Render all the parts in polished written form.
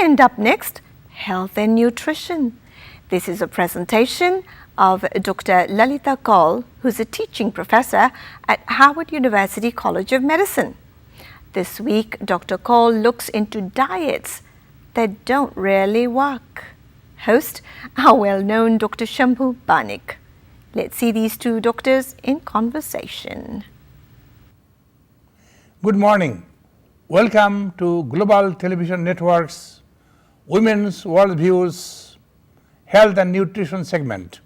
And up next, health and nutrition. This is a presentation of Dr. Lalita Kaul, who's a teaching professor at Harvard University College of Medicine. This week, Dr. Kaul looks into diets that don't really work. Host, our well-known Dr. Shambhu Banik. Let's see these two doctors in conversation. Good morning. Welcome to Global Television Network's Women's Worldviews Health and Nutrition segment.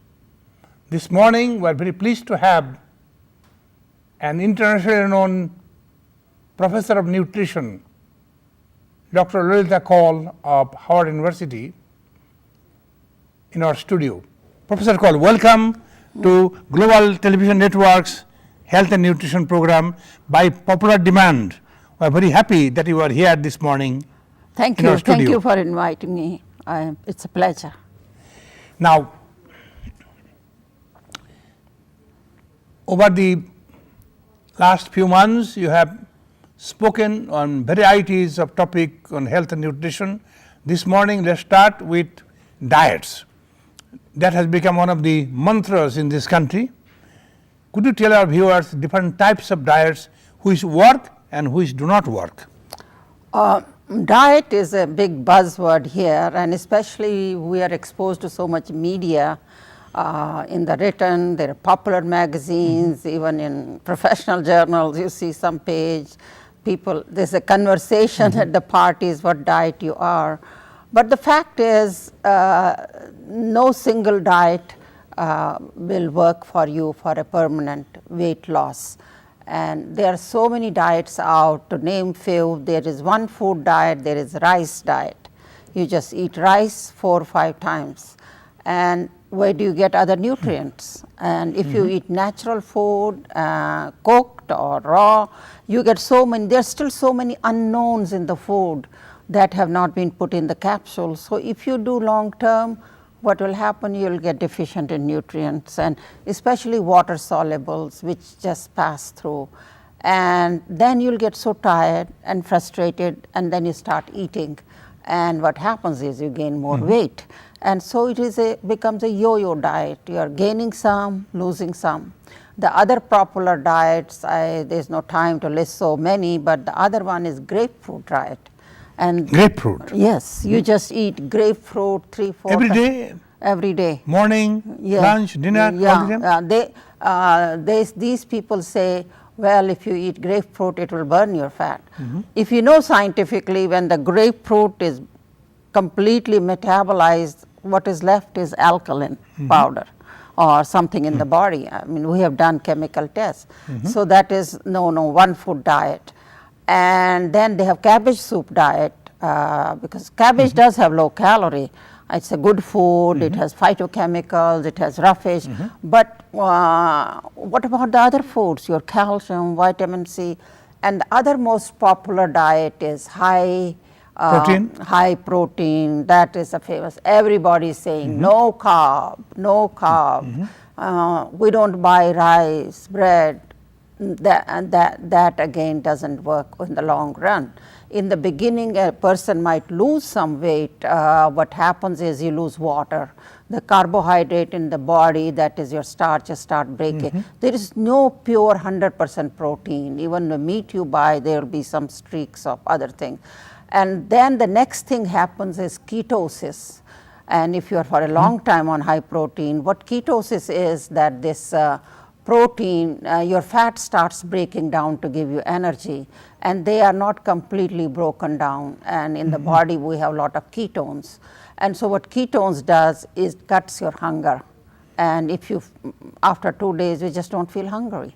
This morning, we are very pleased to have an internationally known professor of nutrition, Dr. Lalita Kaul of Harvard University, in our studio. Professor Kaul, welcome to Global Television Network's Health and Nutrition program. By popular demand, we are very happy that you are here this morning. Thank you. Thank you for inviting me. It's a pleasure. Now, over the last few months, you have spoken on varieties of topic on health and nutrition. This morning, let's start with diets. That has become one of the mantras in this country. Could you tell our viewers different types of diets which work and which do not work? Diet is a big buzzword here, and especially we are exposed to so much media in the written, there are popular magazines, even in professional journals, you see some page, there's a conversation at the parties what diet you are. But the fact is, no single diet will work for you for a permanent weight loss. And there are so many diets out, to name few. There is one food diet, there is rice diet. You just eat rice 4 or 5 times. And where do you get other nutrients? And if you eat natural food, cooked or raw, you get so many, there's still so many unknowns in the food that have not been put in the capsule. So if you do long term, what will happen, you will get deficient in nutrients, and especially water solubles, which just pass through. And then you'll get so tired and frustrated, and then you start eating. And what happens is you gain more weight. And so it becomes a yo-yo diet. You are gaining some, losing some. The other popular diets, there's no time to list so many, but the other one is grapefruit diet. And grapefruit? Yes, you just eat grapefruit 3, 4 every day? Every day. Morning, lunch, dinner, all the time? These people say, well, if you eat grapefruit, it will burn your fat. If you know scientifically, when the grapefruit is completely metabolized, what is left is alkaline powder or something in the body. I mean, we have done chemical tests. So that is no one food diet. And then they have cabbage soup diet, because cabbage does have low calorie. It's a good food, it has phytochemicals, it has roughage. But what about the other foods, your calcium, vitamin C? And the other most popular diet is high protein. That is a famous, everybody is saying no carb, no carb. We don't buy rice, bread. That again doesn't work in the long run. In the beginning, a person might lose some weight. What happens is you lose water. The carbohydrate in the body, that is your starch, start breaking. There is no pure 100% protein. Even the meat you buy, there will be some streaks of other things. And then the next thing happens is ketosis. And if you are for a long time on high protein, what ketosis is that this protein, your fat starts breaking down to give you energy, and they are not completely broken down. And in the body, we have a lot of ketones. And so what ketones does is cuts your hunger. And if you, after 2 days, you just don't feel hungry.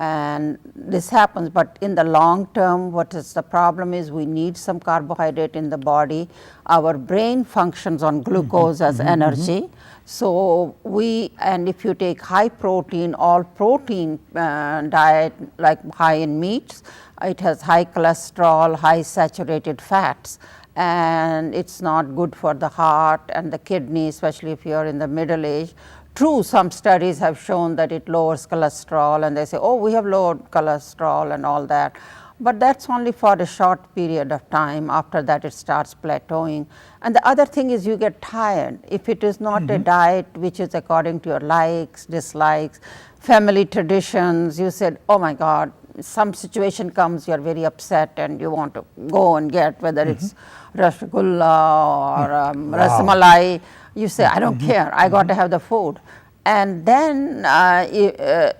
And this happens, but in the long term, what is the problem is we need some carbohydrate in the body. Our brain functions on glucose as energy. So and if you take high protein, all protein diet, like high in meats, it has high cholesterol, high saturated fats. And it's not good for the heart and the kidney, especially if you're in the middle age. True, some studies have shown that it lowers cholesterol, and they say, oh, we have lowered cholesterol and all that. but that's only for a short period of time. After that it starts plateauing. And the other thing is you get tired. If it is not a diet which is according to your likes, dislikes, family traditions, you said, oh my God, some situation comes, you are very upset and you want to go and get, whether it's rasgulla or rasmalai, you say, I don't care, I got to have the food. And then,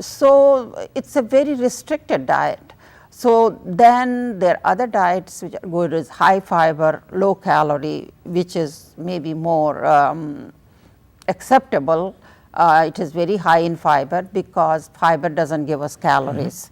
so it's a very restricted diet. So then there are other diets which are good, is high fiber, low calorie, which is maybe more acceptable. It is very high in fiber because fiber doesn't give us calories.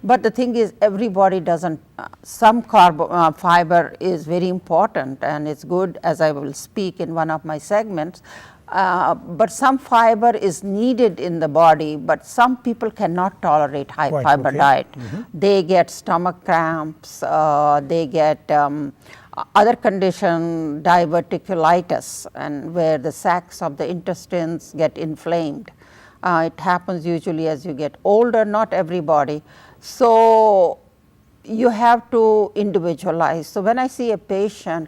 But the thing is, everybody doesn't, some fiber is very important and it's good, as I will speak in one of my segments. But some fiber is needed in the body, but some people cannot tolerate high fiber diet. They get stomach cramps, they get other condition, diverticulitis, and where the sacs of the intestines get inflamed. It happens usually as you get older, not everybody. So you have to individualize. So when I see a patient,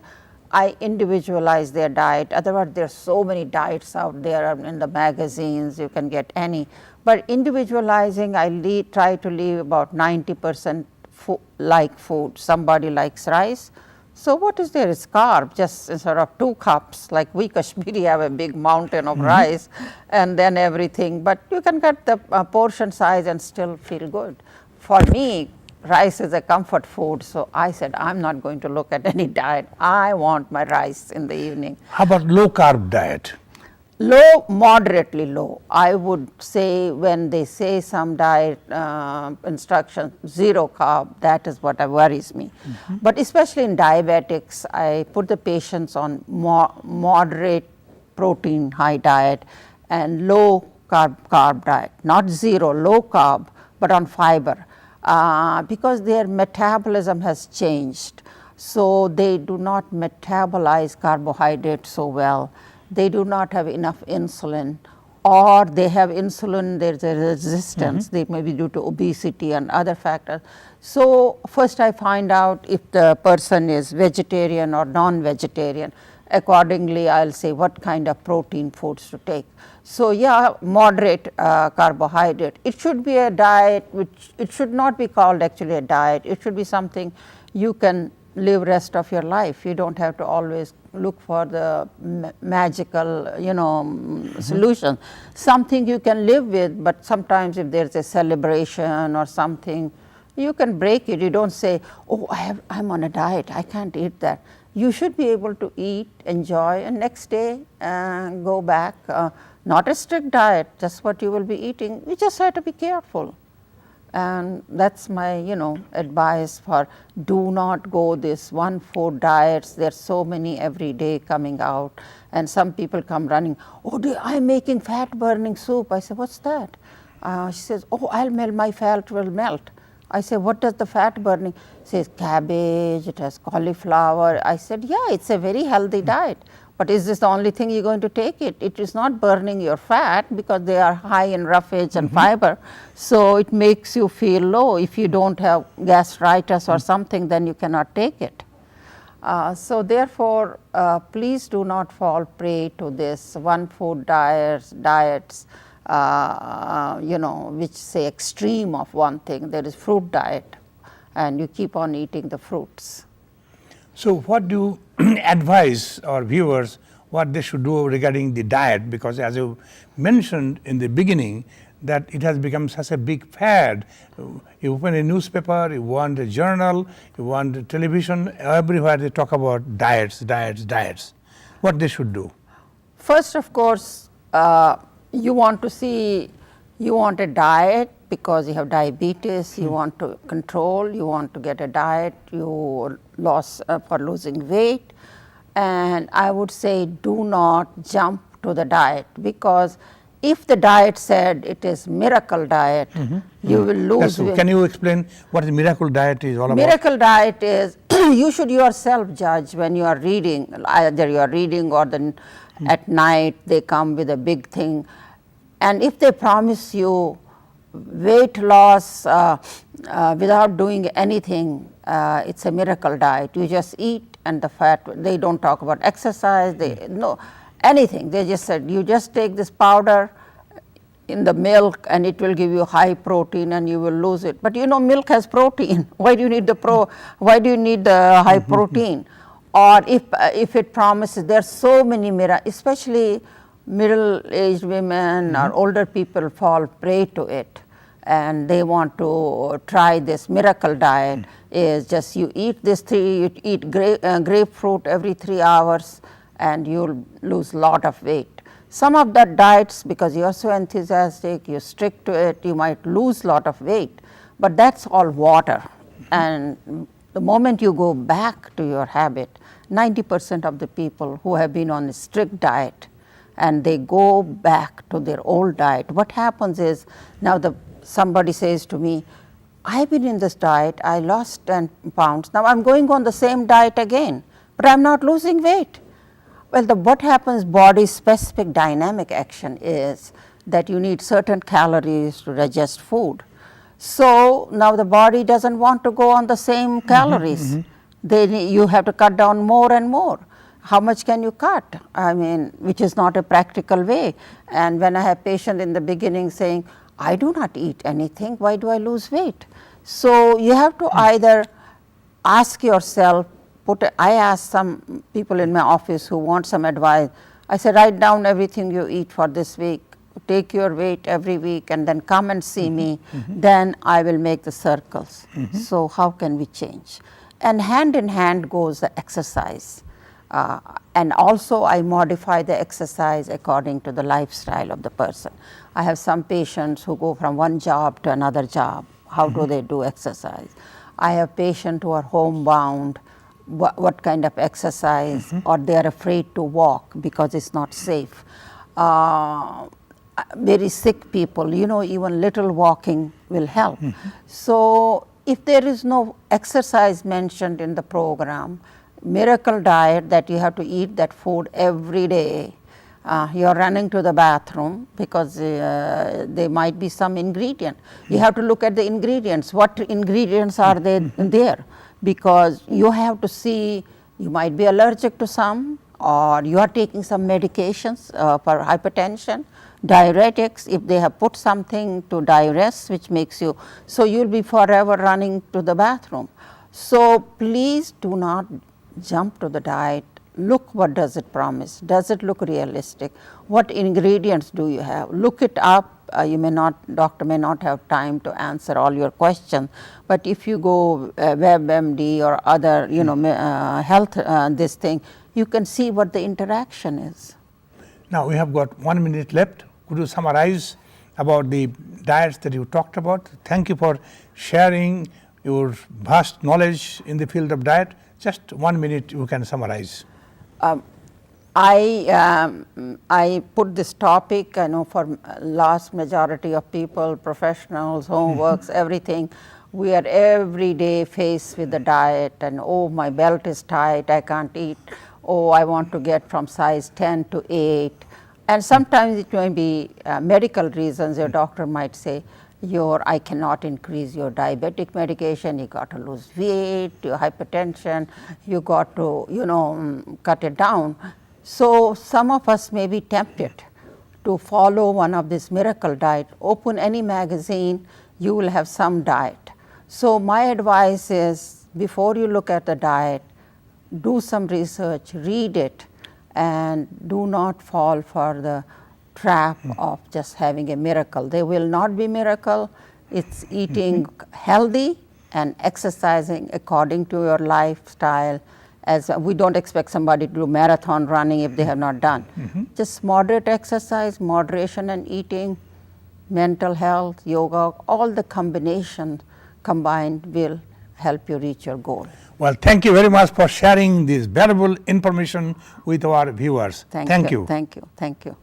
I individualize their diet. Otherwise, there are so many diets out there in the magazines, you can get any. But individualizing, I try to leave about 90% like food. Somebody likes rice. So what is there? It's carb, just instead of 2 cups, like we Kashmiri have a big mountain of rice and then everything. But you can cut the portion size and still feel good. For me, rice is a comfort food, so I said, I'm not going to look at any diet. I want my rice in the evening. How about low carb diet? Low, moderately low. I would say when they say some diet instructions, 0 carb, that is what worries me. But especially in diabetics, I put the patients on moderate protein high diet and low carb diet, not 0, low carb, but on fiber. Because their metabolism has changed. So they do not metabolize carbohydrate so well. They do not have enough insulin, or they have insulin, there is a resistance. They may be due to obesity and other factors. So first I find out if the person is vegetarian or non-vegetarian. Accordingly, I'll say what kind of protein foods to take. So yeah, moderate carbohydrate. It should be a diet which, it should not be called actually a diet. It should be something you can live rest of your life. You don't have to always look for the magical, solution. Something you can live with, but sometimes if there's a celebration or something, you can break it. You don't say, oh, I'm on a diet, I can't eat that. You should be able to eat, enjoy, and next day go back. Not a strict diet, just what you will be eating. You just have to be careful. And that's my, advice for do not go this one food diets. There's so many every day coming out, and some people come running. Oh, I'm making fat burning soup. I said, what's that? She says, oh, my fat will melt. I say, what does the fat burning? She says, cabbage, it has cauliflower. I said, yeah, it's a very healthy diet. But is this the only thing you're going to take it? It is not burning your fat because they are high in roughage and fiber. So it makes you feel low. If you don't have gastritis or something, then you cannot take it. So therefore, please do not fall prey to this one food diets, which say extreme of one thing. There is fruit diet, and you keep on eating the fruits. So what do you advise our viewers what they should do regarding the diet? Because as you mentioned in the beginning, that it has become such a big fad. You open a newspaper, you want a journal, you want a television, everywhere they talk about diets. What they should do? First, of course, you want a diet because you have diabetes, you want to control, you want to get a diet, for losing weight. And I would say do not jump to the diet, because if the diet said it is miracle diet, you will lose weight. Can you explain what the miracle diet is all about? Miracle diet is, you should yourself judge when you are reading, either you are reading or at night they come with a big thing. And if they promise you weight loss without doing anything, it's a miracle diet. You just eat and the fat, they don't talk about exercise, they no anything. They just said you just take this powder in the milk and it will give you high protein and you will lose it. But you know milk has protein. Why do you need the why do you need the high protein? Or if it promises, there are so many especially middle-aged women or older people fall prey to it, and they want to try this miracle diet. Is just you eat you eat grapefruit every 3 hours and you'll lose a lot of weight. Some of that diets, because you are so enthusiastic, you stick to it, you might lose a lot of weight, but that's all water. And the moment you go back to your habit, 90% of the people who have been on a strict diet and they go back to their old diet, what happens is, now somebody says to me, I've been in this diet, I lost 10 pounds, now I'm going on the same diet again, but I'm not losing weight. Well, what happens, body specific dynamic action is that you need certain calories to digest food. So now the body doesn't want to go on the same calories. You have to cut down more and more. How much can you cut? I mean, which is not a practical way. And when I have patients in the beginning saying, I do not eat anything, why do I lose weight? So you have to either ask yourself, I ask some people in my office who want some advice, I say write down everything you eat for this week, take your weight every week and then come and see me, then I will make the circles. So how can we change? And hand in hand goes the exercise. And also I modify the exercise according to the lifestyle of the person. I have some patients who go from one job to another job. How do they do exercise? I have patients who are homebound. What kind of exercise, or they are afraid to walk because it's not safe. Very sick people, you know, even little walking will help. So if there is no exercise mentioned in the program, miracle diet that you have to eat that food every day, you are running to the bathroom because there might be some ingredient. You have to look at the ingredients. What ingredients are there? Because you have to see, you might be allergic to some, or you are taking some medications for hypertension, diuretics, if they have put something to diurese which makes you, so you will be forever running to the bathroom. So please do not jump to the diet. Look, what does it promise? Does it look realistic? What ingredients do you have? Look it up. Doctor may not have time to answer all your questions, but if you go WebMD or other, health this thing, you can see what the interaction is. Now we have got 1 minute left. Could you summarize about the diets that you talked about? Thank you for sharing your vast knowledge in the field of diet. Just 1 minute you can summarize. I put this topic, I know, for large majority of people, professionals, homeworks, everything. We are every day faced with the diet and, oh, my belt is tight, I can't eat. Oh, I want to get from size 10 to 8. And sometimes it may be medical reasons. Your doctor might say, I cannot increase your diabetic medication, you got to lose weight, your hypertension, you got to, cut it down. So some of us may be tempted to follow one of this miracle diet. Open any magazine, you will have some diet. So my advice is, before you look at the diet, do some research, read it, and do not fall for the trap of just having a miracle. They will not be miracle. It's eating healthy and exercising according to your lifestyle. As we don't expect somebody to do marathon running if they have not done. Just moderate exercise, moderation and eating, mental health, yoga, all the combinations combined will help you reach your goal. Well, thank you very much for sharing this valuable information with our viewers. Thank you. Thank you. Thank you.